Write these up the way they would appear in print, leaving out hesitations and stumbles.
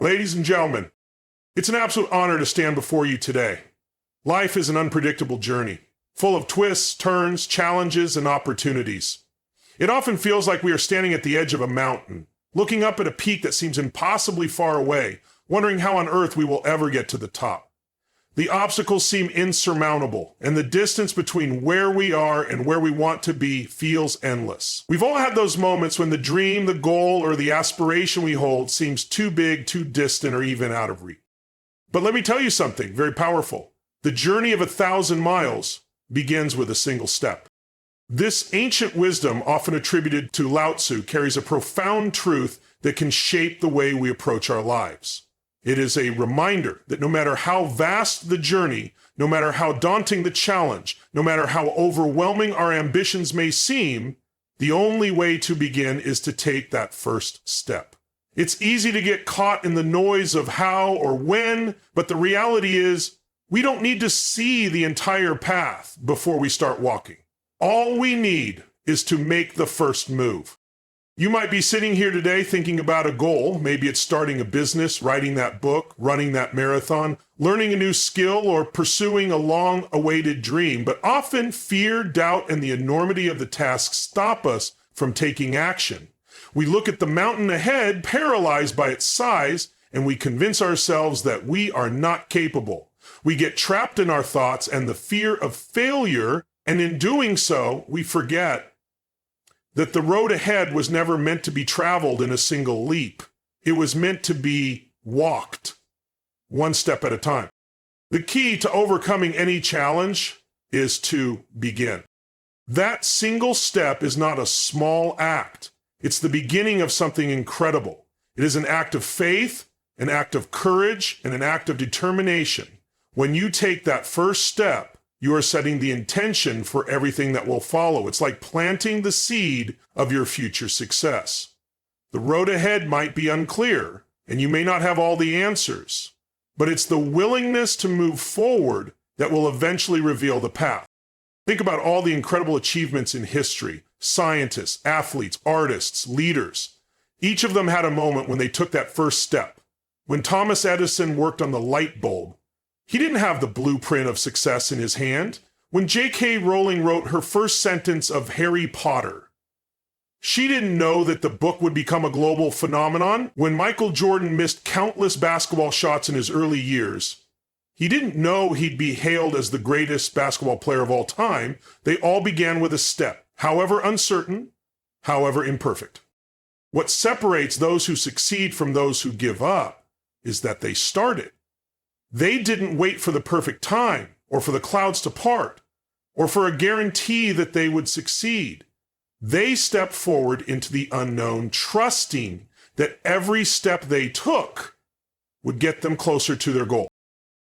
Ladies and gentlemen, it's an absolute honor to stand before you today. Life is an unpredictable journey, full of twists, turns, challenges, and opportunities. It often feels like we are standing at the edge of a mountain, looking up at a peak that seems impossibly far away, wondering how on earth we will ever get to the top. The obstacles seem insurmountable, and the distance between where we are and where we want to be feels endless. We've all had those moments when the dream, the goal, or the aspiration we hold seems too big, too distant, or even out of reach. But let me tell you something very powerful. The journey of 1,000 miles begins with a single step. This ancient wisdom, often attributed to Lao Tzu, carries a profound truth that can shape the way we approach our lives. It is a reminder that no matter how vast the journey, no matter how daunting the challenge, no matter how overwhelming our ambitions may seem, the only way to begin is to take that first step. It's easy to get caught in the noise of how or when, but the reality is we don't need to see the entire path before we start walking. All we need is to make the first move. You might be sitting here today thinking about a goal. Maybe it's starting a business, writing that book, running that marathon, learning a new skill, or pursuing a long-awaited dream. But often fear, doubt, and the enormity of the task stop us from taking action. We look at the mountain ahead, paralyzed by its size, and we convince ourselves that we are not capable. We get trapped in our thoughts and the fear of failure, and in doing so, we forget that the road ahead was never meant to be traveled in a single leap. It was meant to be walked, one step at a time. The key to overcoming any challenge is to begin. That single step is not a small act. It's the beginning of something incredible. It is an act of faith, an act of courage, and an act of determination. When you take that first step, you are setting the intention for everything that will follow. It's like planting the seed of your future success. The road ahead might be unclear, and you may not have all the answers, but it's the willingness to move forward that will eventually reveal the path. Think about all the incredible achievements in history: scientists, athletes, artists, leaders. Each of them had a moment when they took that first step. When Thomas Edison worked on the light bulb, he didn't have the blueprint of success in his hand. When J.K. Rowling wrote her first sentence of Harry Potter, she didn't know that the book would become a global phenomenon. When Michael Jordan missed countless basketball shots in his early years, he didn't know he'd be hailed as the greatest basketball player of all time. They all began with a step, however uncertain, however imperfect. What separates those who succeed from those who give up is that they started. They didn't wait for the perfect time, or for the clouds to part, or for a guarantee that they would succeed. They stepped forward into the unknown, trusting that every step they took would get them closer to their goal.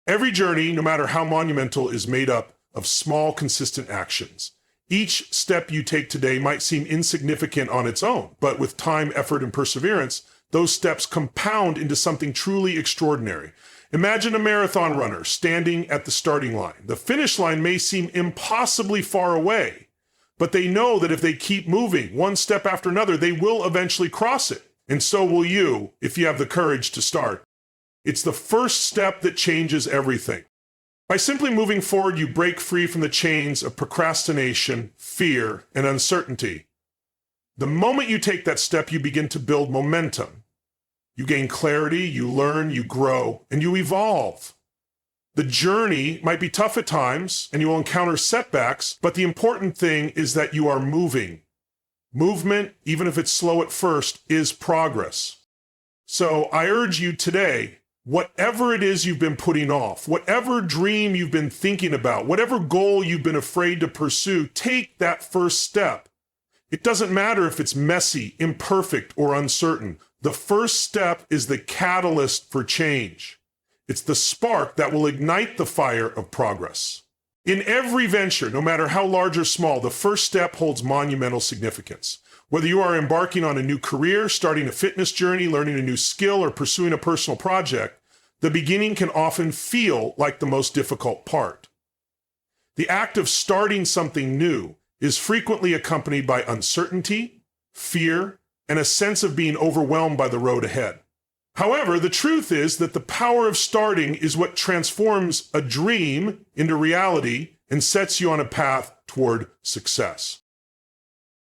Every journey, no matter how monumental, is made up of small, consistent actions. Each step you take today might seem insignificant on its own, but with time, effort, and perseverance, those steps compound into something truly extraordinary. Imagine a marathon runner standing at the starting line. The finish line may seem impossibly far away, but they know that if they keep moving one step after another, they will eventually cross it. And so will you if you have the courage to start. It's the first step that changes everything. By simply moving forward, you break free from the chains of procrastination, fear, and uncertainty. The moment you take that step, you begin to build momentum. You gain clarity, you learn, you grow, and you evolve. The journey might be tough at times, and you will encounter setbacks, but the important thing is that you are moving. Movement, even if it's slow at first, is progress. So I urge you today, whatever it is you've been putting off, whatever dream you've been thinking about, whatever goal you've been afraid to pursue, take that first step. It doesn't matter if it's messy, imperfect, or uncertain. The first step is the catalyst for change. It's the spark that will ignite the fire of progress. In every venture, no matter how large or small, the first step holds monumental significance. Whether you are embarking on a new career, starting a fitness journey, learning a new skill, or pursuing a personal project, the beginning can often feel like the most difficult part. The act of starting something new is frequently accompanied by uncertainty, fear, and a sense of being overwhelmed by the road ahead. However, the truth is that the power of starting is what transforms a dream into reality and sets you on a path toward success.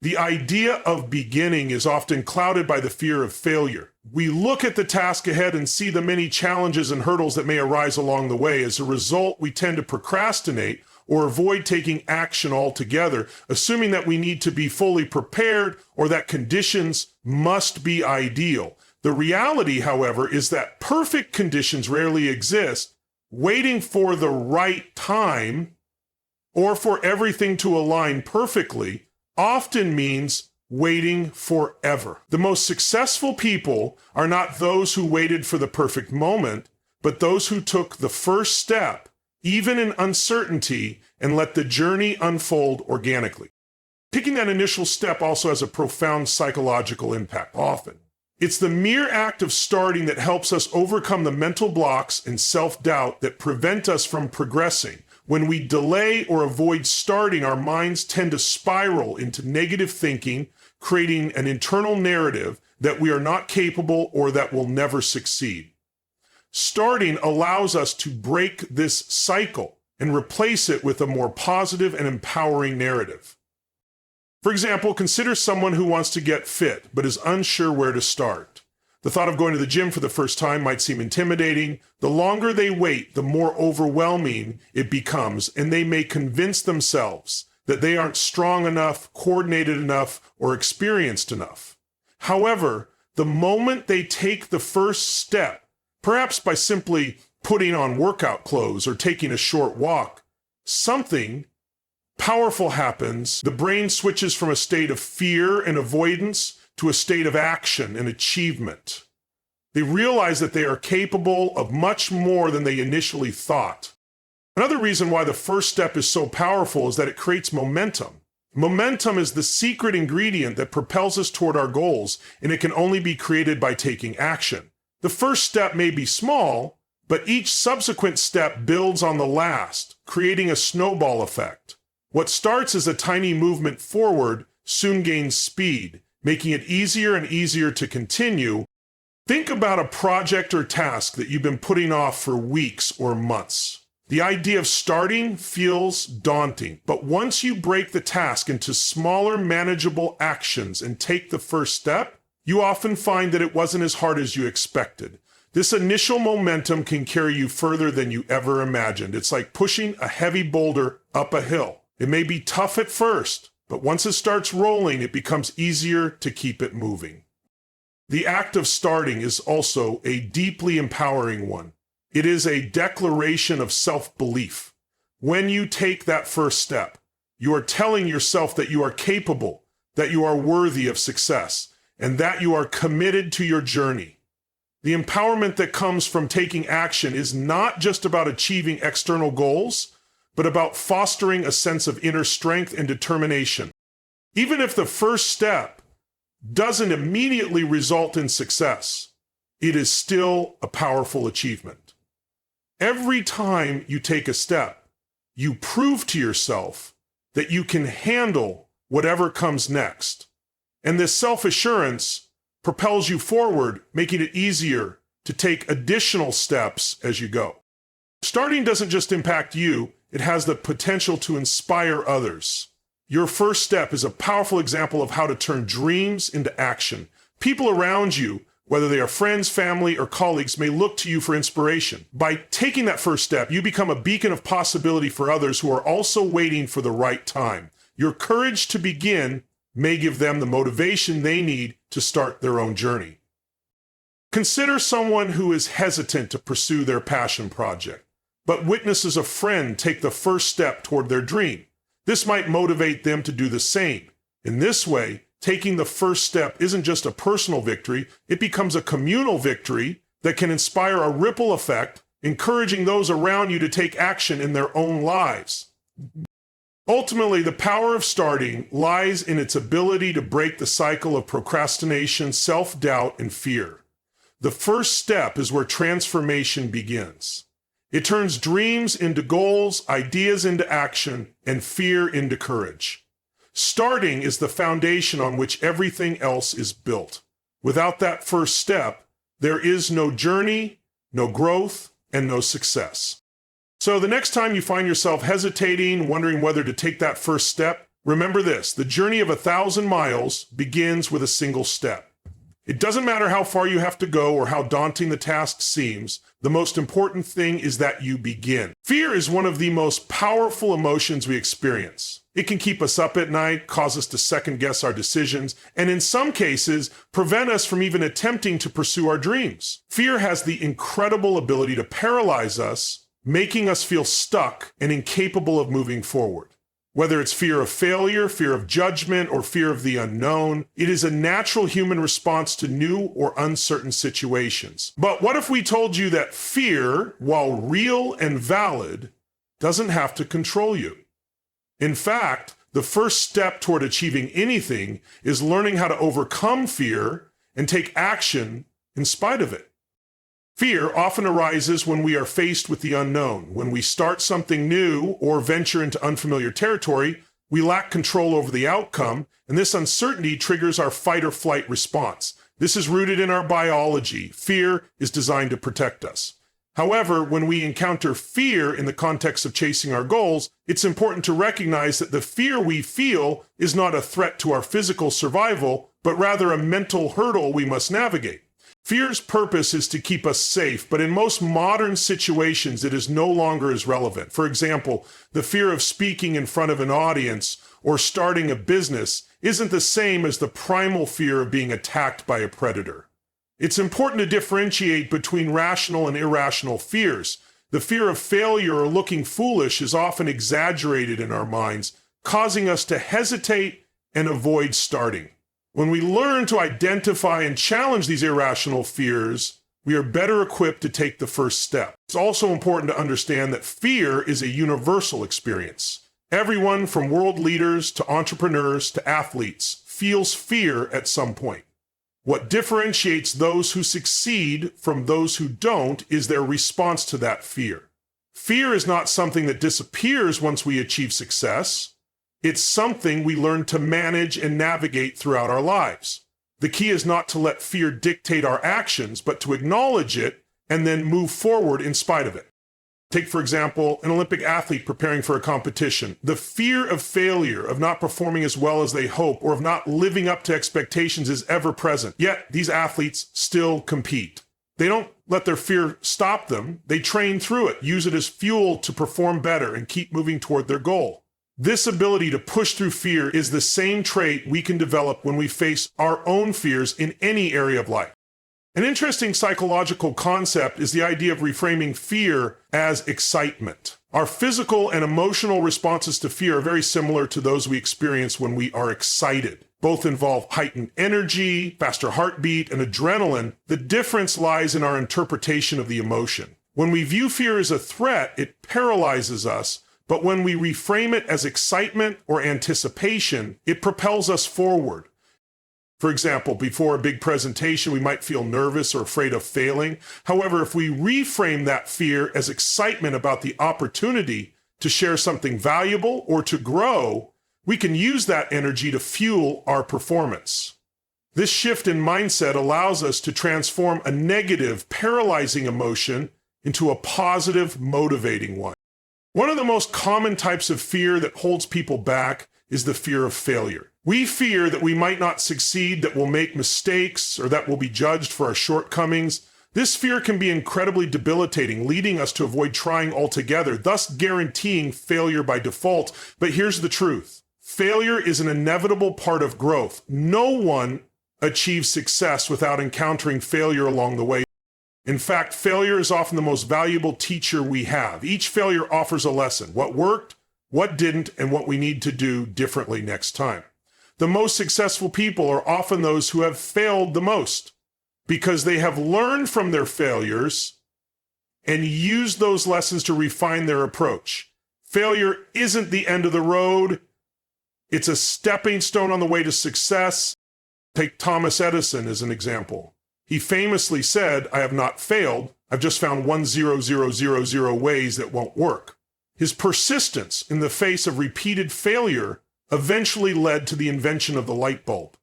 The idea of beginning is often clouded by the fear of failure. We look at the task ahead and see the many challenges and hurdles that may arise along the way. As a result, we tend to procrastinate or avoid taking action altogether, assuming that we need to be fully prepared or that conditions must be ideal. The reality, however, is that perfect conditions rarely exist. Waiting for the right time or for everything to align perfectly often means waiting forever. The most successful people are not those who waited for the perfect moment, but those who took the first step, even in uncertainty, and let the journey unfold organically. Taking that initial step also has a profound psychological impact often. It's the mere act of starting that helps us overcome the mental blocks and self-doubt that prevent us from progressing. When we delay or avoid starting, our minds tend to spiral into negative thinking, creating an internal narrative that we are not capable or that will never succeed. Starting allows us to break this cycle and replace it with a more positive and empowering narrative. For example, consider someone who wants to get fit but is unsure where to start. The thought of going to the gym for the first time might seem intimidating. The longer they wait, the more overwhelming it becomes, and they may convince themselves that they aren't strong enough, coordinated enough, or experienced enough. However, the moment they take the first step, perhaps by simply putting on workout clothes or taking a short walk, something powerful happens. The brain switches from a state of fear and avoidance to a state of action and achievement. They realize that they are capable of much more than they initially thought. Another reason why the first step is so powerful is that it creates momentum. Momentum is the secret ingredient that propels us toward our goals, and it can only be created by taking action. The first step may be small, but each subsequent step builds on the last, creating a snowball effect. What starts as a tiny movement forward soon gains speed, making it easier and easier to continue. Think about a project or task that you've been putting off for weeks or months. The idea of starting feels daunting, but once you break the task into smaller, manageable actions and take the first step, you often find that it wasn't as hard as you expected. This initial momentum can carry you further than you ever imagined. It's like pushing a heavy boulder up a hill. It may be tough at first, but once it starts rolling, it becomes easier to keep it moving. The act of starting is also a deeply empowering one. It is a declaration of self-belief. When you take that first step, you are telling yourself that you are capable, that you are worthy of success, and that you are committed to your journey. The empowerment that comes from taking action is not just about achieving external goals, but about fostering a sense of inner strength and determination. Even if the first step doesn't immediately result in success, it is still a powerful achievement. Every time you take a step, you prove to yourself that you can handle whatever comes next. And this self-assurance propels you forward, making it easier to take additional steps as you go. Starting doesn't just impact you, it has the potential to inspire others. Your first step is a powerful example of how to turn dreams into action. People around you, whether they are friends, family, or colleagues, may look to you for inspiration. By taking that first step, you become a beacon of possibility for others who are also waiting for the right time. Your courage to begin may give them the motivation they need to start their own journey. Consider someone who is hesitant to pursue their passion project, but witnesses a friend take the first step toward their dream. This might motivate them to do the same. In this way, taking the first step isn't just a personal victory, it becomes a communal victory that can inspire a ripple effect, encouraging those around you to take action in their own lives. Ultimately, the power of starting lies in its ability to break the cycle of procrastination, self-doubt, and fear. The first step is where transformation begins. It turns dreams into goals, ideas into action, and fear into courage. Starting is the foundation on which everything else is built. Without that first step, there is no journey, no growth, and no success. So the next time you find yourself hesitating, wondering whether to take that first step, remember this: the journey of 1,000 miles begins with a single step. It doesn't matter how far you have to go or how daunting the task seems. The most important thing is that you begin. Fear is one of the most powerful emotions we experience. It can keep us up at night, cause us to second-guess our decisions, and in some cases, prevent us from even attempting to pursue our dreams. Fear has the incredible ability to paralyze us, making us feel stuck and incapable of moving forward. Whether it's fear of failure, fear of judgment, or fear of the unknown, it is a natural human response to new or uncertain situations. But what if we told you that fear, while real and valid, doesn't have to control you? In fact, the first step toward achieving anything is learning how to overcome fear and take action in spite of it. Fear often arises when we are faced with the unknown. When we start something new or venture into unfamiliar territory, we lack control over the outcome, and this uncertainty triggers our fight or flight response. This is rooted in our biology. Fear is designed to protect us. However, when we encounter fear in the context of chasing our goals, it's important to recognize that the fear we feel is not a threat to our physical survival, but rather a mental hurdle we must navigate. Fear's purpose is to keep us safe, but in most modern situations, it is no longer as relevant. For example, the fear of speaking in front of an audience or starting a business isn't the same as the primal fear of being attacked by a predator. It's important to differentiate between rational and irrational fears. The fear of failure or looking foolish is often exaggerated in our minds, causing us to hesitate and avoid starting. When we learn to identify and challenge these irrational fears, we are better equipped to take the first step. It's also important to understand that fear is a universal experience. Everyone from world leaders to entrepreneurs to athletes feels fear at some point. What differentiates those who succeed from those who don't is their response to that fear. Fear is not something that disappears once we achieve success. It's something we learn to manage and navigate throughout our lives. The key is not to let fear dictate our actions, but to acknowledge it and then move forward in spite of it. Take, for example, an Olympic athlete preparing for a competition. The fear of failure, of not performing as well as they hope, or of not living up to expectations is ever present. Yet, these athletes still compete. They don't let their fear stop them. They train through it, use it as fuel to perform better and keep moving toward their goal. This ability to push through fear is the same trait we can develop when we face our own fears in any area of life. An interesting psychological concept is the idea of reframing fear as excitement. Our physical and emotional responses to fear are very similar to those we experience when we are excited. Both involve heightened energy, faster heartbeat, and adrenaline. The difference lies in our interpretation of the emotion. When we view fear as a threat, it paralyzes us. But when we reframe it as excitement or anticipation, it propels us forward. For example, before a big presentation, we might feel nervous or afraid of failing. However, if we reframe that fear as excitement about the opportunity to share something valuable or to grow, we can use that energy to fuel our performance. This shift in mindset allows us to transform a negative, paralyzing emotion into a positive, motivating one. One of the most common types of fear that holds people back is the fear of failure. We fear that we might not succeed, that we'll make mistakes, or that we'll be judged for our shortcomings. This fear can be incredibly debilitating, leading us to avoid trying altogether, thus guaranteeing failure by default. But here's the truth. Failure is an inevitable part of growth. No one achieves success without encountering failure along the way. In fact, failure is often the most valuable teacher we have. Each failure offers a lesson: what worked, what didn't, and what we need to do differently next time. The most successful people are often those who have failed the most because they have learned from their failures and used those lessons to refine their approach. Failure isn't the end of the road. It's a stepping stone on the way to success. Take Thomas Edison as an example. He famously said, "I have not failed. I've just found 1,000,000 ways that won't work." His persistence in the face of repeated failure eventually led to the invention of the light bulb.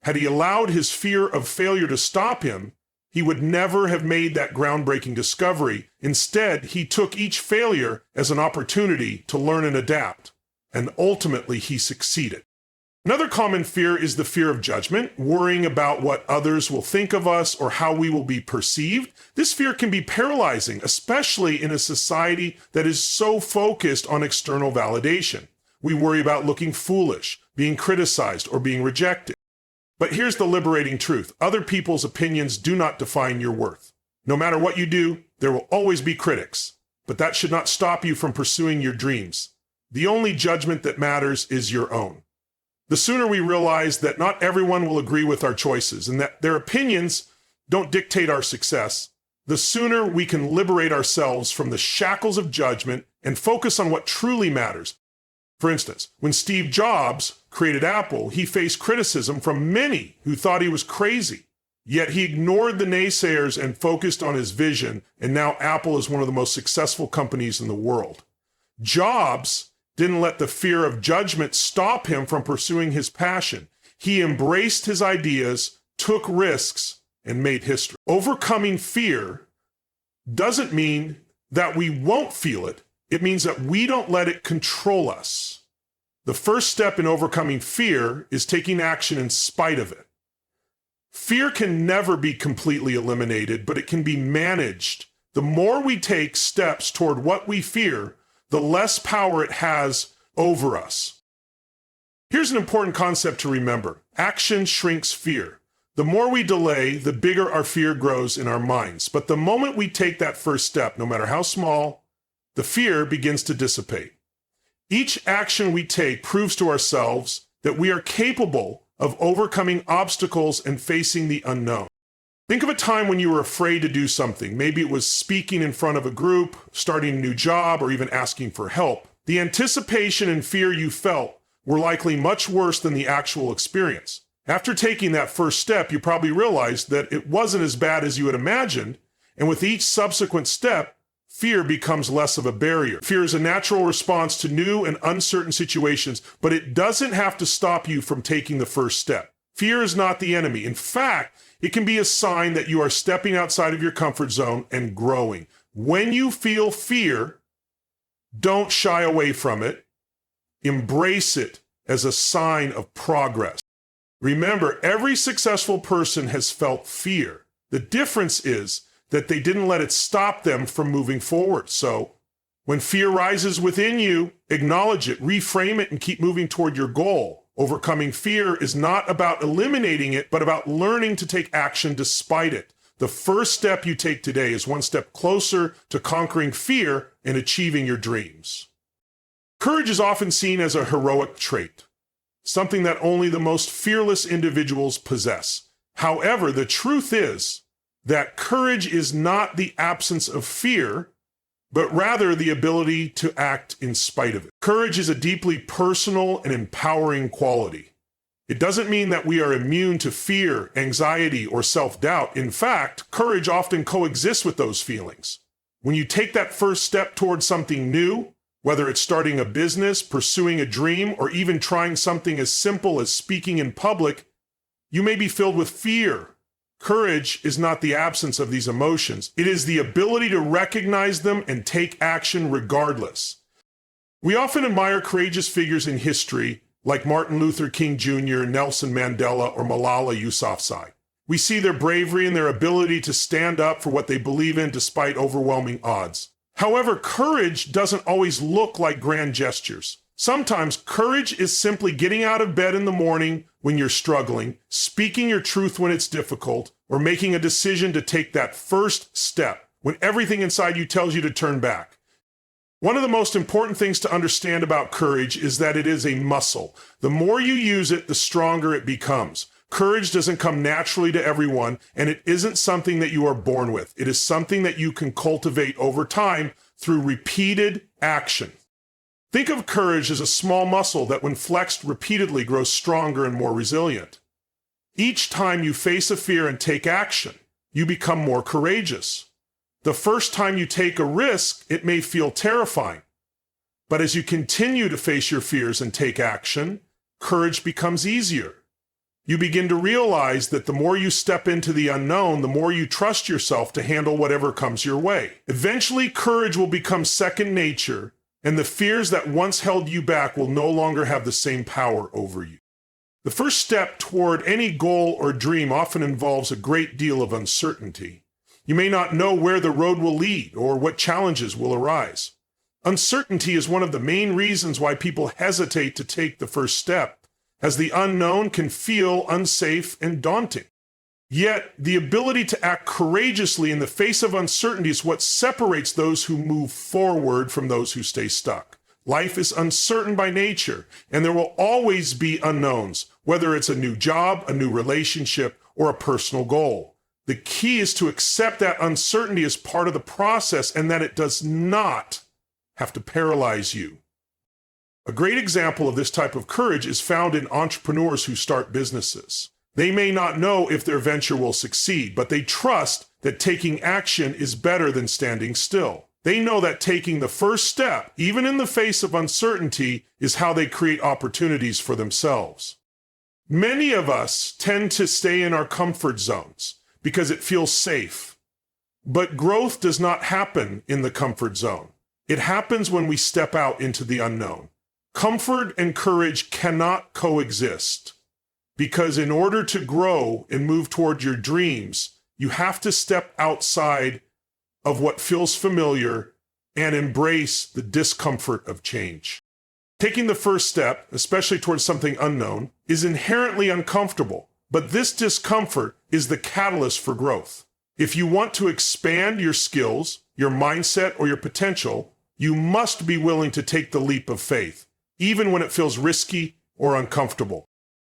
Had he allowed his fear of failure to stop him, he would never have made that groundbreaking discovery. Instead, he took each failure as an opportunity to learn and adapt, and ultimately he succeeded. Another common fear is the fear of judgment, worrying about what others will think of us or how we will be perceived. This fear can be paralyzing, especially in a society that is so focused on external validation. We worry about looking foolish, being criticized, or being rejected. But here's the liberating truth. Other people's opinions do not define your worth. No matter what you do, there will always be critics. But that should not stop you from pursuing your dreams. The only judgment that matters is your own. The sooner we realize that not everyone will agree with our choices and that their opinions don't dictate our success, the sooner we can liberate ourselves from the shackles of judgment and focus on what truly matters. For instance, when Steve Jobs created Apple, he faced criticism from many who thought he was crazy. Yet he ignored the naysayers and focused on his vision, and now Apple is one of the most successful companies in the world. Jobs didn't let the fear of judgment stop him from pursuing his passion. He embraced his ideas, took risks, and made history. Overcoming fear doesn't mean that we won't feel it. It means that we don't let it control us. The first step in overcoming fear is taking action in spite of it. Fear can never be completely eliminated, but it can be managed. The more we take steps toward what we fear, the less power it has over us. Here's an important concept to remember. Action shrinks fear. The more we delay, the bigger our fear grows in our minds. But the moment we take that first step, no matter how small, the fear begins to dissipate. Each action we take proves to ourselves that we are capable of overcoming obstacles and facing the unknown. Think of a time when you were afraid to do something. Maybe it was speaking in front of a group, starting a new job, or even asking for help. The anticipation and fear you felt were likely much worse than the actual experience. After taking that first step, you probably realized that it wasn't as bad as you had imagined, and with each subsequent step, fear becomes less of a barrier. Fear is a natural response to new and uncertain situations, but it doesn't have to stop you from taking the first step. Fear is not the enemy. In fact, it can be a sign that you are stepping outside of your comfort zone and growing. When you feel fear, don't shy away from it. Embrace it as a sign of progress. Remember, every successful person has felt fear. The difference is that they didn't let it stop them from moving forward. So when fear rises within you, acknowledge it, reframe it, and keep moving toward your goal. Overcoming fear is not about eliminating it, but about learning to take action despite it. The first step you take today is one step closer to conquering fear and achieving your dreams. Courage is often seen as a heroic trait, something that only the most fearless individuals possess. However, the truth is that courage is not the absence of fear, but rather the ability to act in spite of it. Courage is a deeply personal and empowering quality. It doesn't mean that we are immune to fear, anxiety, or self-doubt. In fact, courage often coexists with those feelings. When you take that first step towards something new, whether it's starting a business, pursuing a dream, or even trying something as simple as speaking in public, you may be filled with fear. Courage is not the absence of these emotions. It is the ability to recognize them and take action regardless. We often admire courageous figures in history like Martin Luther King Jr., Nelson Mandela, or Malala Yousafzai. We see their bravery and their ability to stand up for what they believe in despite overwhelming odds. However, courage doesn't always look like grand gestures. Sometimes courage is simply getting out of bed in the morning when you're struggling, speaking your truth when it's difficult, or making a decision to take that first step when everything inside you tells you to turn back. One of the most important things to understand about courage is that it is a muscle. The more you use it, the stronger it becomes. Courage doesn't come naturally to everyone, and it isn't something that you are born with. It is something that you can cultivate over time through repeated action. Think of courage as a small muscle that when flexed repeatedly grows stronger and more resilient. Each time you face a fear and take action, you become more courageous. The first time you take a risk, it may feel terrifying. But as you continue to face your fears and take action, courage becomes easier. You begin to realize that the more you step into the unknown, the more you trust yourself to handle whatever comes your way. Eventually, courage will become second nature, and the fears that once held you back will no longer have the same power over you. The first step toward any goal or dream often involves a great deal of uncertainty. You may not know where the road will lead or what challenges will arise. Uncertainty is one of the main reasons why people hesitate to take the first step, as the unknown can feel unsafe and daunting. Yet, the ability to act courageously in the face of uncertainty is what separates those who move forward from those who stay stuck. Life is uncertain by nature, and there will always be unknowns, whether it's a new job, a new relationship, or a personal goal. The key is to accept that uncertainty as part of the process and that it does not have to paralyze you. A great example of this type of courage is found in entrepreneurs who start businesses. They may not know if their venture will succeed, but they trust that taking action is better than standing still. They know that taking the first step, even in the face of uncertainty, is how they create opportunities for themselves. Many of us tend to stay in our comfort zones because it feels safe. But growth does not happen in the comfort zone. It happens when we step out into the unknown. Comfort and courage cannot coexist, because in order to grow and move toward your dreams, you have to step outside of what feels familiar and embrace the discomfort of change. Taking the first step, especially towards something unknown, is inherently uncomfortable, but this discomfort is the catalyst for growth. If you want to expand your skills, your mindset, or your potential, you must be willing to take the leap of faith, even when it feels risky or uncomfortable.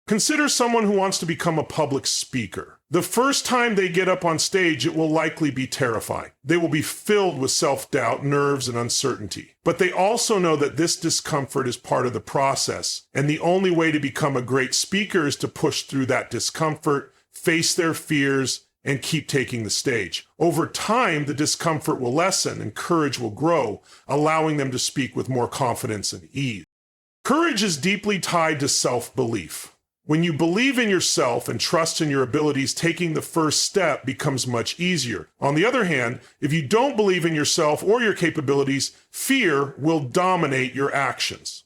Consider someone who wants to become a public speaker. The first time they get up on stage, it will likely be terrifying. They will be filled with self-doubt, nerves, and uncertainty. But they also know that this discomfort is part of the process, and the only way to become a great speaker is to push through that discomfort, face their fears, and keep taking the stage. Over time, the discomfort will lessen and courage will grow, allowing them to speak with more confidence and ease. Courage is deeply tied to self-belief. When you believe in yourself and trust in your abilities, taking the first step becomes much easier. On the other hand, if you don't believe in yourself or your capabilities, fear will dominate your actions.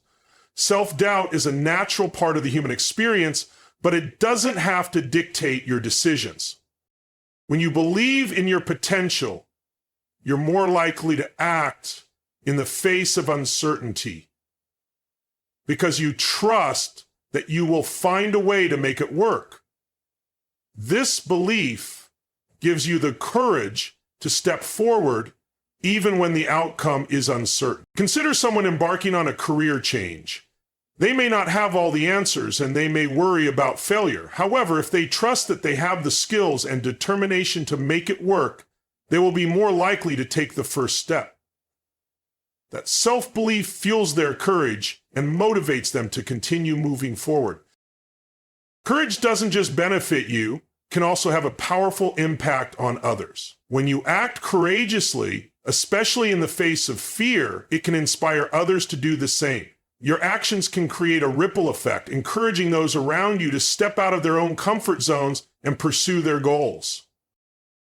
Self-doubt is a natural part of the human experience, but it doesn't have to dictate your decisions. When you believe in your potential, you're more likely to act in the face of uncertainty because you trust that you will find a way to make it work. This belief gives you the courage to step forward even when the outcome is uncertain. Consider someone embarking on a career change. They may not have all the answers and they may worry about failure. However, if they trust that they have the skills and determination to make it work, they will be more likely to take the first step. That self-belief fuels their courage and motivates them to continue moving forward. Courage doesn't just benefit you, it can also have a powerful impact on others. When you act courageously, especially in the face of fear, it can inspire others to do the same. Your actions can create a ripple effect, encouraging those around you to step out of their own comfort zones and pursue their goals.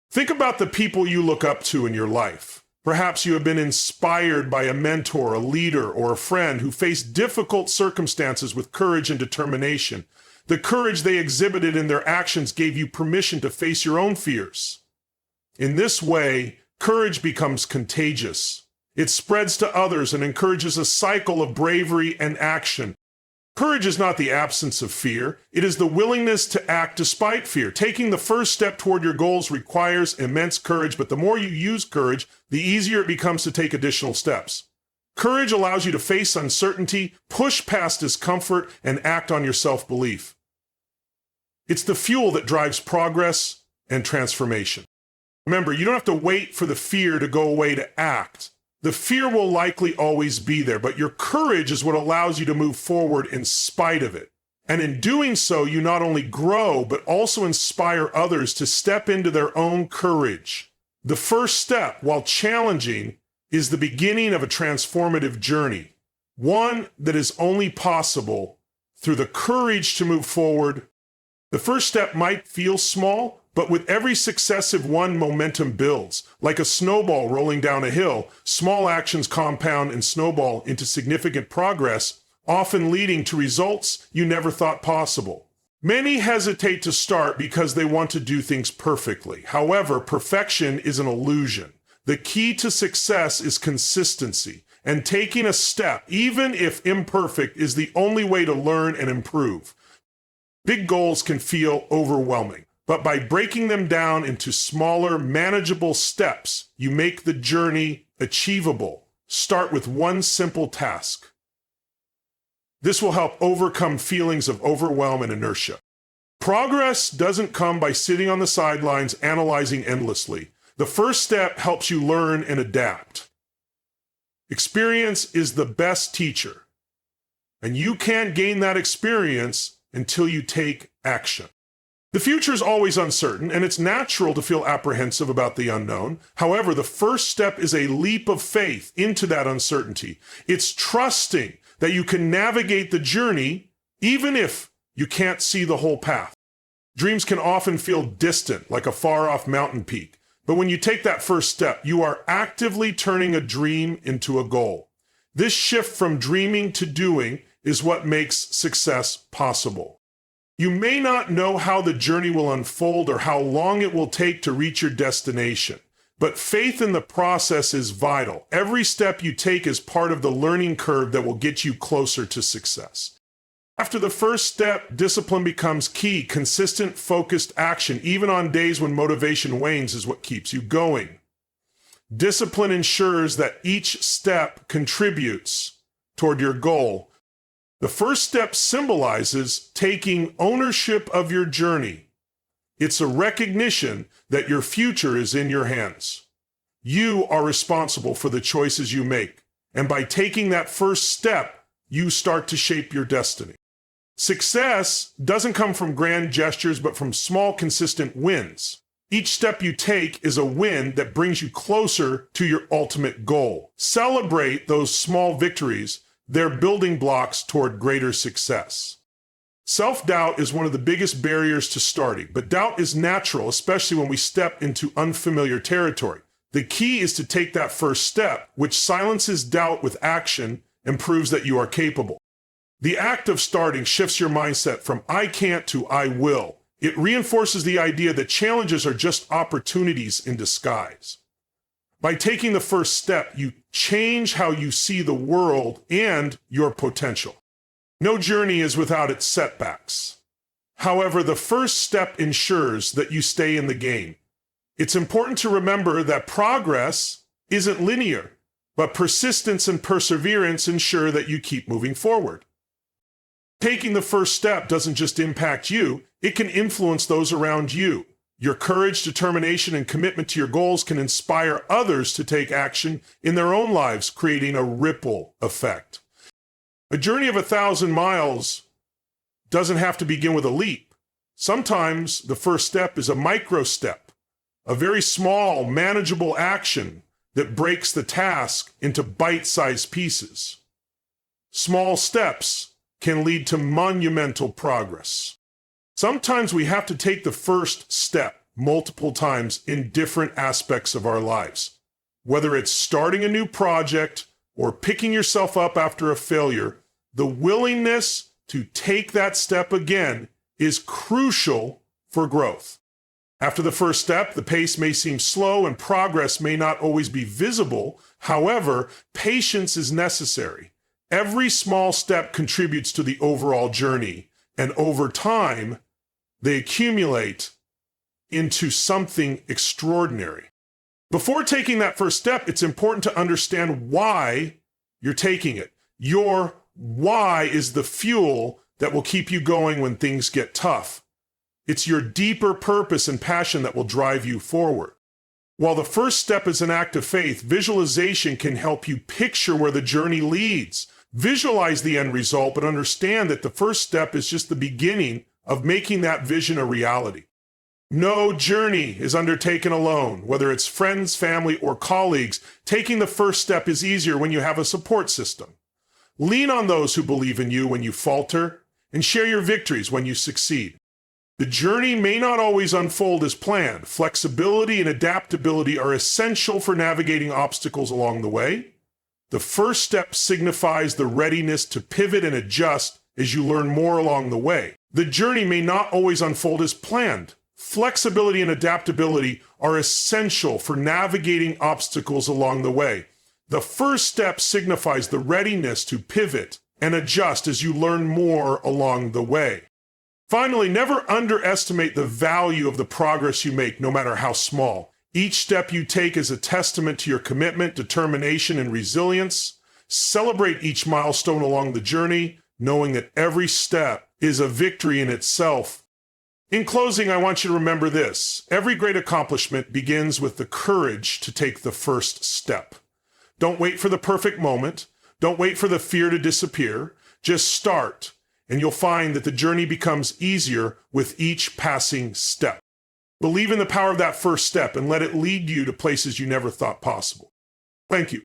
Think about the people you look up to in your life. Perhaps you have been inspired by a mentor, a leader, or a friend who faced difficult circumstances with courage and determination. The courage they exhibited in their actions gave you permission to face your own fears. In this way, courage becomes contagious. It spreads to others and encourages a cycle of bravery and action. Courage is not the absence of fear. It is the willingness to act despite fear. Taking the first step toward your goals requires immense courage, but the more you use courage, the easier it becomes to take additional steps. Courage allows you to face uncertainty, push past discomfort, and act on your self-belief. It's the fuel that drives progress and transformation. Remember, you don't have to wait for the fear to go away to act. The fear will likely always be there, but your courage is what allows you to move forward in spite of it. And in doing so, you not only grow, but also inspire others to step into their own courage. The first step, while challenging, is the beginning of a transformative journey, one that is only possible through the courage to move forward The first step might feel small, but with every successive one, momentum builds. Like a snowball rolling down a hill, small actions compound and snowball into significant progress, often leading to results you never thought possible. Many hesitate to start because they want to do things perfectly. However, perfection is an illusion. The key to success is consistency, and taking a step, even if imperfect, is the only way to learn and improve. Big goals can feel overwhelming, but by breaking them down into smaller, manageable steps, you make the journey achievable. Start with one simple task. This will help overcome feelings of overwhelm and inertia. Progress doesn't come by sitting on the sidelines analyzing endlessly. The first step helps you learn and adapt. Experience is the best teacher, and you can't gain that experience until you take action. The future is always uncertain, and it's natural to feel apprehensive about the unknown. However, the first step is a leap of faith into that uncertainty. It's trusting that you can navigate the journey even if you can't see the whole path. Dreams can often feel distant, like a far-off mountain peak. But when you take that first step, you are actively turning a dream into a goal. This shift from dreaming to doing is what makes success possible. You may not know how the journey will unfold or how long it will take to reach your destination, but faith in the process is vital. Every step you take is part of the learning curve that will get you closer to success. After the first step, discipline becomes key. Consistent, focused action, even on days when motivation wanes, is what keeps you going. Discipline ensures that each step contributes toward your goal. The first step symbolizes taking ownership of your journey. It's a recognition that your future is in your hands. You are responsible for the choices you make, and by taking that first step, you start to shape your destiny. Success doesn't come from grand gestures, but from small, consistent wins. Each step you take is a win that brings you closer to your ultimate goal. Celebrate those small victories. They're building blocks toward greater success. Self-doubt is one of the biggest barriers to starting, but doubt is natural, especially when we step into unfamiliar territory. The key is to take that first step, which silences doubt with action and proves that you are capable. The act of starting shifts your mindset from I can't to I will. It reinforces the idea that challenges are just opportunities in disguise. By taking the first step, you change how you see the world and your potential. No journey is without its setbacks. However, the first step ensures that you stay in the game. It's important to remember that progress isn't linear, but persistence and perseverance ensure that you keep moving forward. Taking the first step doesn't just impact you, it can influence those around you. Your courage, determination, and commitment to your goals can inspire others to take action in their own lives, creating a ripple effect. A journey of 1,000 miles doesn't have to begin with a leap. Sometimes the first step is a micro step, a very small, manageable action that breaks the task into bite-sized pieces. Small steps can lead to monumental progress. Sometimes we have to take the first step multiple times in different aspects of our lives. Whether it's starting a new project or picking yourself up after a failure, the willingness to take that step again is crucial for growth. After the first step, the pace may seem slow and progress may not always be visible. However, patience is necessary. Every small step contributes to the overall journey, and over time, they accumulate into something extraordinary. Before taking that first step, it's important to understand why you're taking it. Your why is the fuel that will keep you going when things get tough. It's your deeper purpose and passion that will drive you forward. While the first step is an act of faith, visualization can help you picture where the journey leads. Visualize the end result, but understand that the first step is just the beginning of making that vision a reality. No journey is undertaken alone. Whether it's friends, family, or colleagues, taking the first step is easier when you have a support system. Lean on those who believe in you when you falter, and share your victories when you succeed. The journey may not always unfold as planned. Flexibility and adaptability are essential for navigating obstacles along the way. The first step signifies the readiness to pivot and adjust as you learn more along the way. The journey may not always unfold as planned. Flexibility and adaptability are essential for navigating obstacles along the way. The first step signifies the readiness to pivot and adjust as you learn more along the way. Finally, never underestimate the value of the progress you make, no matter how small. Each step you take is a testament to your commitment, determination, and resilience. Celebrate each milestone along the journey, knowing that every step is a victory in itself. In closing, I want you to remember this. Every great accomplishment begins with the courage to take the first step. Don't wait for the perfect moment. Don't wait for the fear to disappear. Just start, and you'll find that the journey becomes easier with each passing step. Believe in the power of that first step and let it lead you to places you never thought possible. Thank you.